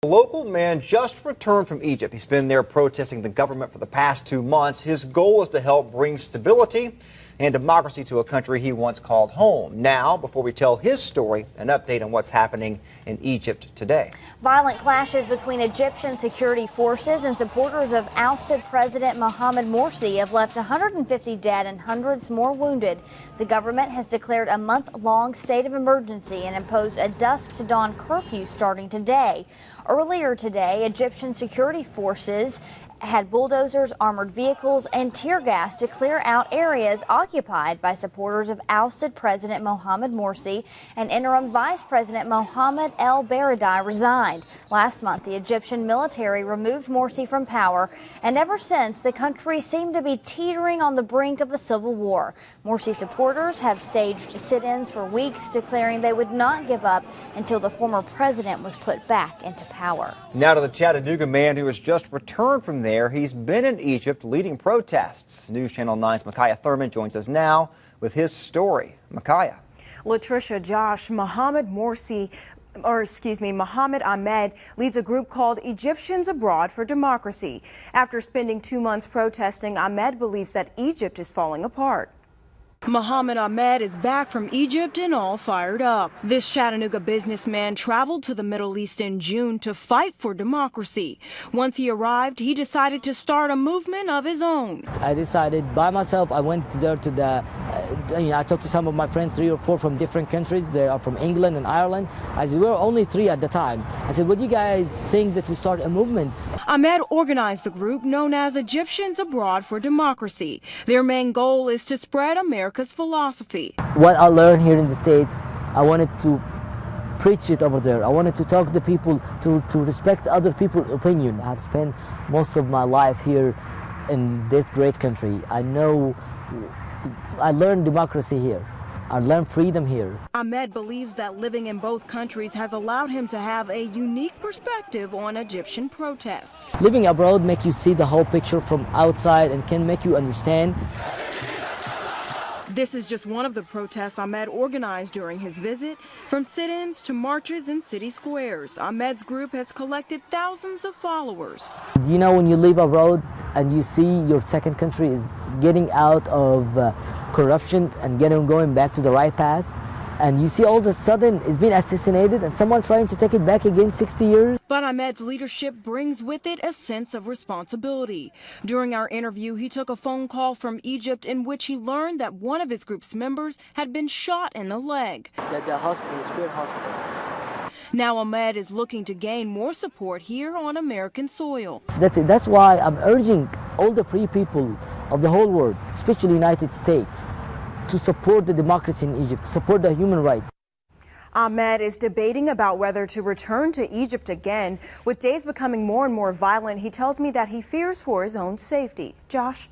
A local man just returned from Egypt. He's been there protesting the government for the past 2 months. His goal is to help bring stability and democracy to a country he once called home. Now, before we tell his story, an update on what's happening in Egypt today. Violent clashes between Egyptian security forces and supporters of ousted President Mohamed Morsi have left 150 dead and hundreds more wounded. The government has declared a month-long state of emergency and imposed a dusk to dawn curfew starting today. Earlier today, Egyptian security forces had bulldozers, armored vehicles, and tear gas to clear out areas occupied by supporters of ousted President Mohamed Morsi, and interim Vice President Mohamed El-Baradei resigned. Last month, the Egyptian military removed Morsi from power, and ever since, the country seemed to be teetering on the brink of a civil war. Morsi supporters have staged sit-ins for weeks, declaring they would not give up until the former president was put back into power. Now to the Chattanooga man who has just returned from there. He's been in Egypt leading protests. News Channel 9's Micaiah Thurman joins us now with his story. Micaiah. Latricia, Josh, Ahmed leads a group called Egyptians Abroad for Democracy. After spending 2 months protesting, Ahmed believes that Egypt is falling apart. Ahmed is back from Egypt and all fired up. This Chattanooga businessman traveled to the Middle East in June to fight for democracy. Once he arrived, he decided to start a movement of his own. I decided by myself. I went there to I talked to some of my friends, 3 or 4 from different countries. They are from England and Ireland. I said, we were only 3 at the time. I said, what do you guys think that we start a movement? Ahmed organized the group known as Egyptians Abroad for Democracy. Their main goal is to spread America's philosophy. What I learned here in the States, I wanted to preach it over there. I wanted to talk to the people to respect other people's opinion. I've spent most of my life here in this great country. I learned democracy here. I learned freedom here. Ahmed believes that living in both countries has allowed him to have a unique perspective on Egyptian protests. Living abroad makes you see the whole picture from outside and can make you understand. This is just one of the protests Ahmed organized during his visit. From sit-ins to marches in city squares, Ahmed's group has collected thousands of followers. You know, when you live abroad and you see your second country is getting out of corruption and going back to the right path, and you see all of a sudden it's been assassinated and someone trying to take it back again 60 years. But Ahmed's leadership brings with it a sense of responsibility. During our interview, he took a phone call from Egypt in which he learned that one of his group's members had been shot in the leg. The hospital, Square Hospital. Now Ahmed is looking to gain more support here on American soil. That's why I'm urging all the free people of the whole world, especially the United States, to support the democracy in Egypt, to support the human rights. Ahmed is debating about whether to return to Egypt again. With days becoming more and more violent, he tells me that he fears for his own safety. Josh?